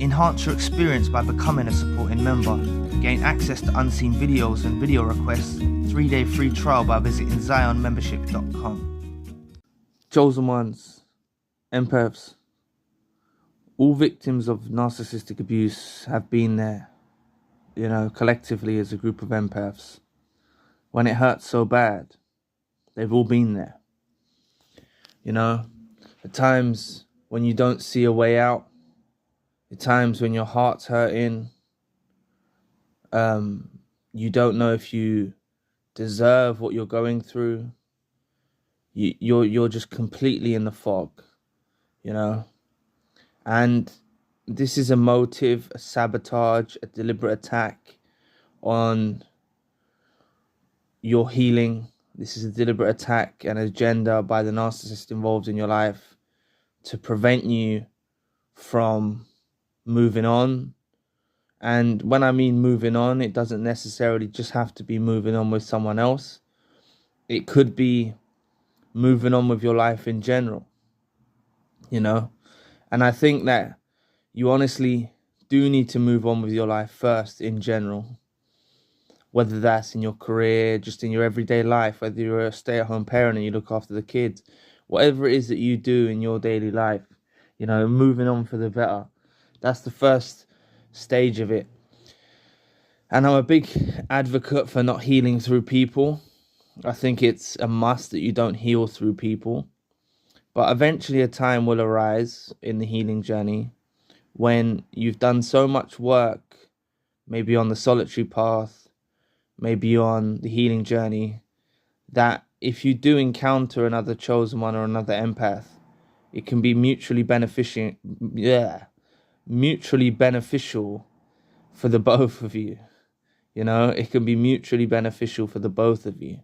Enhance your experience by becoming a supporting member. Gain access to unseen videos and video requests. 3-day free trial by visiting zionmembership.com. Chosen ones, empaths. All victims of narcissistic abuse have been there, collectively as a group of empaths. When it hurts so bad, they've all been there. At times when you don't see a way out, at times when your heart's hurting, you don't know if you deserve what you're going through. You're just completely in the fog, And this is a motive, a sabotage, a deliberate attack on your healing. This is a deliberate attack and agenda by the narcissist involved in your life to prevent you from moving on. And when I mean moving on, it doesn't necessarily just have to be moving on with someone else. It could be moving on with your life in general, And I think that you honestly do need to move on with your life first in general. Whether that's in your career, just in your everyday life, whether you're a stay-at-home parent and you look after the kids, whatever it is that you do in your daily life, moving on for the better. That's the first stage of it. And I'm a big advocate for not healing through people. I think it's a must that you don't heal through people. But eventually a time will arise in the healing journey when you've done so much work, maybe on the solitary path, maybe on the healing journey, that if you do encounter another chosen one or another empath, it can be mutually beneficial for the both of you. It can be mutually beneficial for the both of you,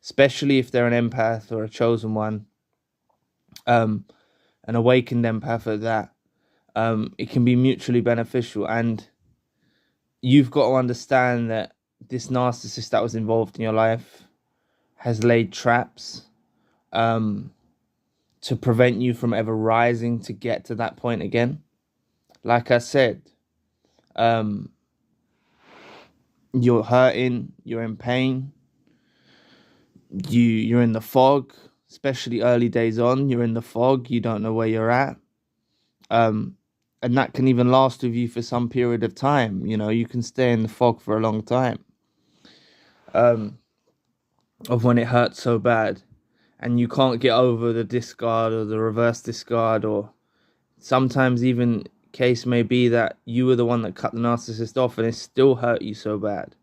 especially if they're an empath or a chosen one, an awakened empath at that. It can be mutually beneficial, and you've got to understand that this narcissist that was involved in your life has laid traps to prevent you from ever rising to get to that point again. Like I said, you're hurting, you're in pain, you're in the fog, especially early days on. You're in the fog, you don't know where you're at, and that can even last with you for some period of time. You can stay in the fog for a long time, of when it hurts so bad and you can't get over the discard or the reverse discard, or sometimes even case may be that you were the one that cut the narcissist off and it still hurt you so bad,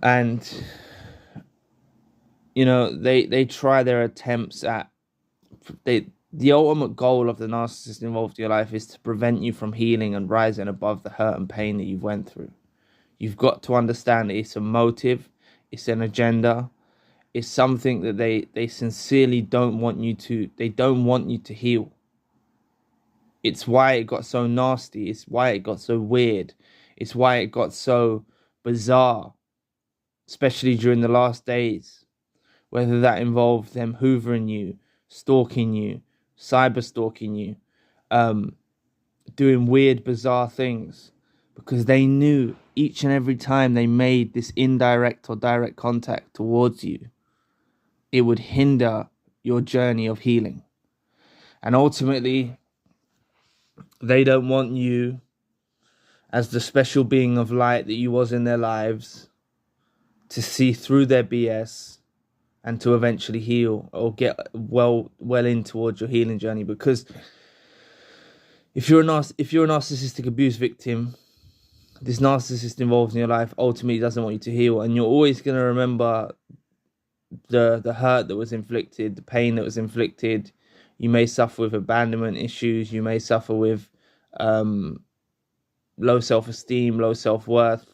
and they try their attempts at the ultimate goal of the narcissist involved in your life is to prevent you from healing and rising above the hurt and pain that you've went through. You've got to understand that it's a motive, it's an agenda, it's something that they sincerely don't want you to heal. It's why it got so nasty. It's why it got so weird. It's why it got so bizarre, especially during the last days. Whether that involved them hoovering you, stalking you, cyber stalking you, doing weird, bizarre things, because they knew each and every time they made this indirect or direct contact towards you, it would hinder your journey of healing. And ultimately, they don't want you, as the special being of light that you was in their lives, to see through their BS and to eventually heal or get well in towards your healing journey. Because if you're a narcissistic abuse victim, this narcissist involved in your life ultimately doesn't want you to heal, and you're always going to remember the hurt that was inflicted, the pain that was inflicted. You may suffer with abandonment issues. You may suffer with low self-esteem, low self-worth.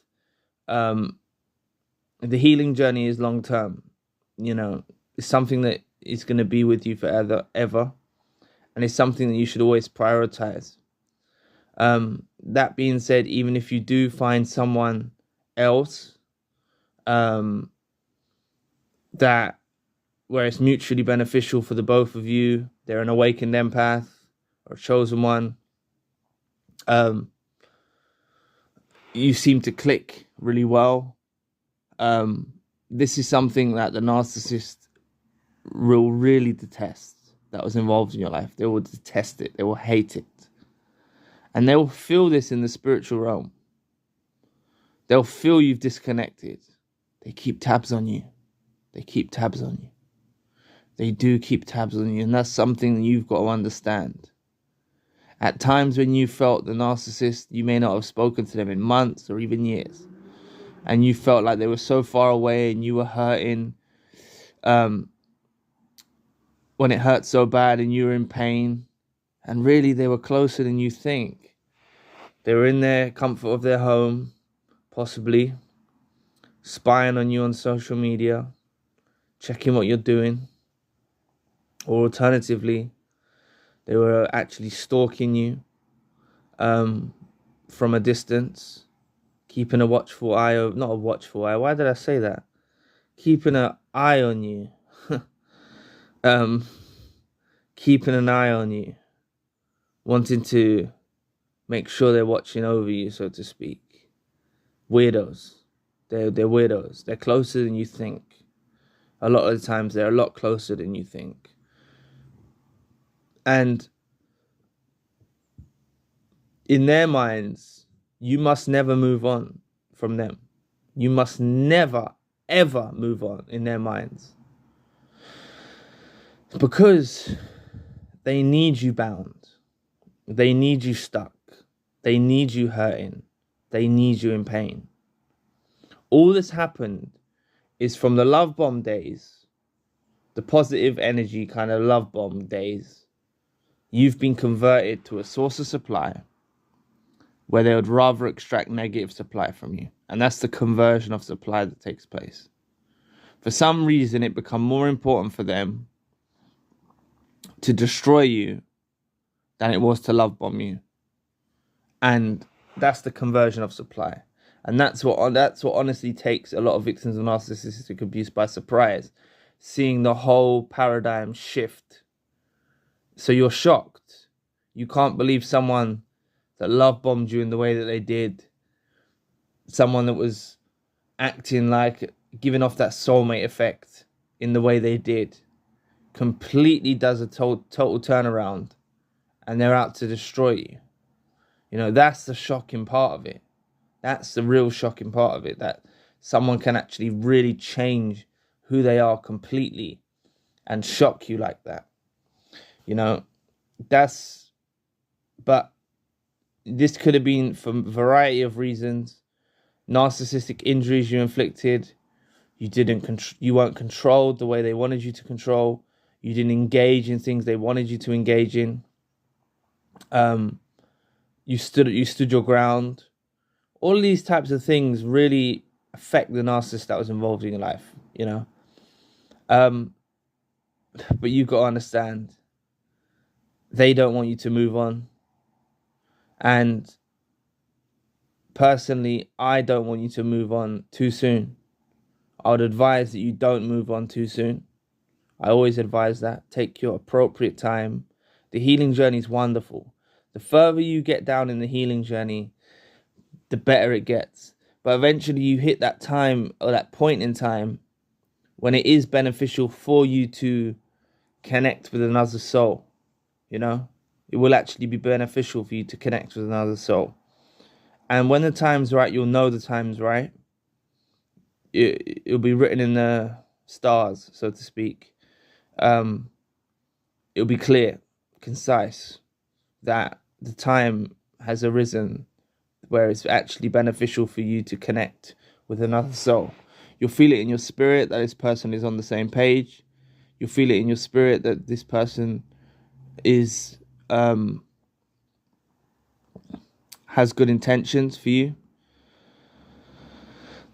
The healing journey is long-term. It's something that is going to be with you forever, ever. And it's something that you should always prioritize. That being said, even if you do find someone else that where it's mutually beneficial for the both of you, they're an awakened empath or a chosen one, You seem to click really well. This is something that the narcissist will really detest that was involved in your life. They will detest it. They will hate it. And they will feel this in the spiritual realm. They'll feel you've disconnected. They keep tabs on you. They keep tabs on you. They do keep tabs on you. And that's something that you've got to understand. At times when you felt the narcissist, you may not have spoken to them in months or even years. And you felt like they were so far away and you were hurting. When it hurt so bad and you were in pain. And really they were closer than you think. They were in their comfort of their home, possibly, spying on you on social media, checking what you're doing. Or alternatively, they were actually stalking you from a distance, keeping a watchful eye, not a watchful eye, why did I say that? Keeping an eye on you. Keeping an eye on you, wanting to make sure they're watching over you, so to speak. Weirdos. They're weirdos. They're closer than you think. A lot of the times they're a lot closer than you think. And in their minds, you must never move on from them. You must never, ever move on in their minds. Because they need you bound. They need you stuck. They need you hurting. They need you in pain. All that's happened is from the love bomb days, the positive energy kind of love bomb days, you've been converted to a source of supply where they would rather extract negative supply from you. And that's the conversion of supply that takes place. For some reason, it become more important for them to destroy you than it was to love bomb you. And that's the conversion of supply. And that's what honestly takes a lot of victims of narcissistic abuse by surprise, seeing the whole paradigm shift. So you're shocked. You can't believe someone that love bombed you in the way that they did, someone that was acting like, giving off that soulmate effect in the way they did, completely does a total turnaround, and they're out to destroy you. You know, that's the shocking part of it. That's the real shocking part of it, that someone can actually really change who they are completely and shock you like that. You know, but this could have been for a variety of reasons. Narcissistic injuries you inflicted. You weren't controlled the way they wanted you to control. You didn't engage in things they wanted you to engage in. You stood your ground. All of these types of things really affect the narcissist that was involved in your life, you know. But you've got to understand, they don't want you to move on. And personally, I don't want you to move on too soon. I would advise that you don't move on too soon. I always advise that. Take your appropriate time. The healing journey is wonderful. The further you get down in the healing journey, the better it gets. But eventually you hit that time, or that point in time, when it is beneficial for you to connect with another soul. You know, it will actually be beneficial for you to connect with another soul. And when the time's right, you'll know the time's right. It'll be written in the stars, so to speak. It'll be clear, concise, that the time has arisen where it's actually beneficial for you to connect with another soul. You'll feel it in your spirit that this person is on the same page. You'll feel it in your spirit that this person is has good intentions for you.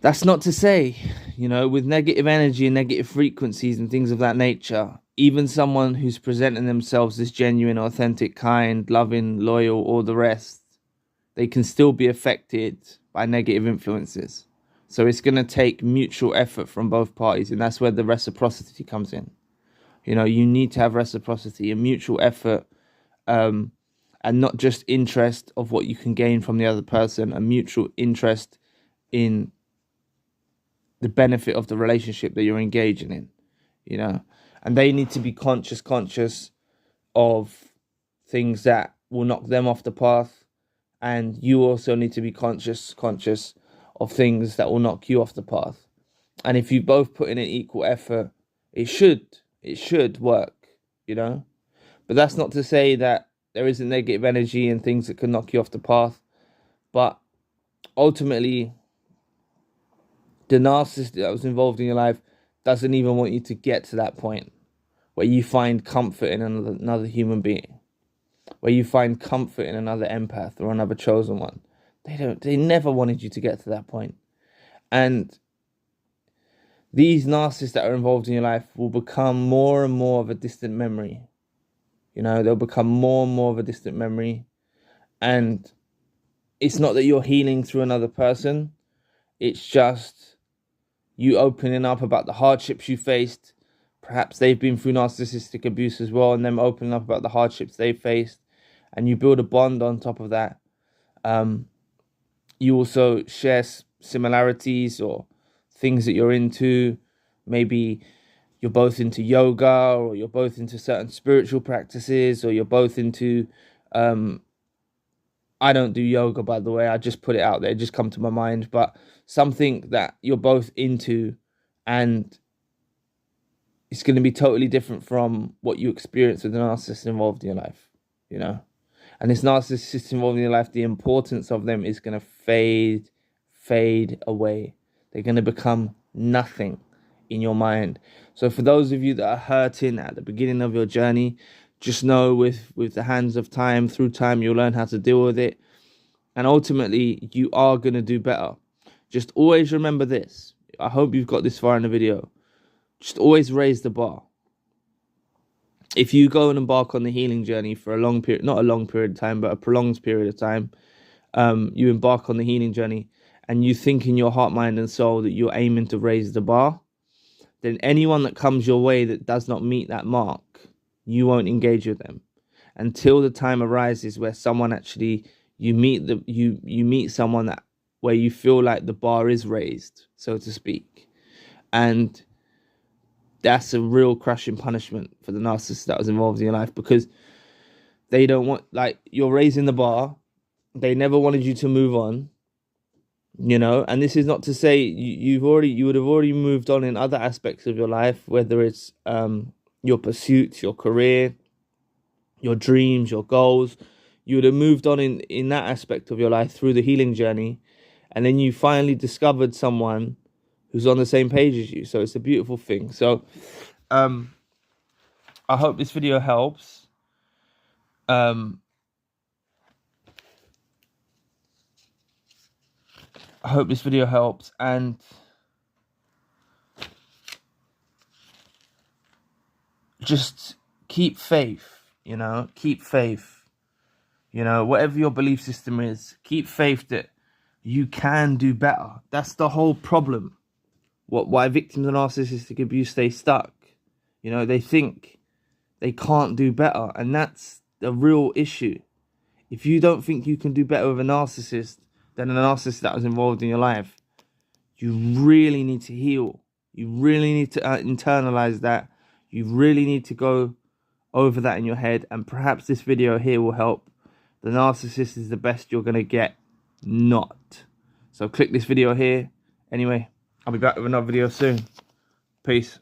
That's not to say, you know, with negative energy and negative frequencies and things of that nature, even someone who's presenting themselves as genuine, authentic, kind, loving, loyal, all the rest, they can still be affected by negative influences. So it's going to take mutual effort from both parties, and that's where the reciprocity comes in. You know, you need to have reciprocity and mutual effort, and and not just interest of what you can gain from the other person, a mutual interest in the benefit of the relationship that you're engaging in, you know. And they need to be conscious of things that will knock them off the path, and you also need to be conscious of things that will knock you off the path. And if you both put in an equal effort, it should work, you know. But that's not to say that there isn't negative energy and things that can knock you off the path. But ultimately, the narcissist that was involved in your life doesn't even want you to get to that point where you find comfort in another human being, where you find comfort in another empath or another chosen one. They never wanted you to get to that point. And these narcissists that are involved in your life will become more and more of a distant memory. You know, they'll become more and more of a distant memory. And it's not that you're healing through another person. It's just you opening up about the hardships you faced. Perhaps they've been through narcissistic abuse as well, and them opening up about the hardships they faced. And you build a bond on top of that. You also share similarities or things that you're into. Maybe you're both into yoga, or you're both into certain spiritual practices, or you're both into I don't do yoga, by the way. I just put it out there. It just come to my mind. But something that you're both into, and it's going to be totally different from what you experience with the narcissist involved in your life, you know. And this narcissist involved in your life, the importance of them is going to fade away. They're going to become nothing in your mind. So for those of you that are hurting at the beginning of your journey, just know with the hands of time, through time, you'll learn how to deal with it. And ultimately, you are going to do better. Just always remember this. I hope you've got this far in the video. Just always raise the bar. If you go and embark on the healing journey for a long period, not a long period of time, but a prolonged period of time, you embark on the healing journey and you think in your heart, mind and soul that you're aiming to raise the bar, then anyone that comes your way that does not meet that mark, you won't engage with them until the time arises where someone actually, you meet someone that where you feel like the bar is raised, so to speak. And that's a real crushing punishment for the narcissist that was involved in your life, because they don't want, like, you're raising the bar. They never wanted you to move on, you know. And this is not to say you would have already moved on in other aspects of your life, whether it's your pursuits, your career, your dreams, your goals. You would have moved on in that aspect of your life through the healing journey, and then you finally discovered someone who's on the same page as you. So it's a beautiful thing. So I hope this video helps. I hope this video helps, and just keep faith, you know, keep faith. You know, whatever your belief system is, keep faith that you can do better. That's the whole problem. Why victims of narcissistic abuse stay stuck. You know, they think they can't do better, and that's the real issue. If you don't think you can do better with a narcissist than a narcissist that was involved in your life, you really need to heal. You really need to internalize that. You really need to go over that in your head, and perhaps this video here will help. The narcissist is the best you're going to get, not. So click this video here. Anyway, I'll be back with another video soon. Peace.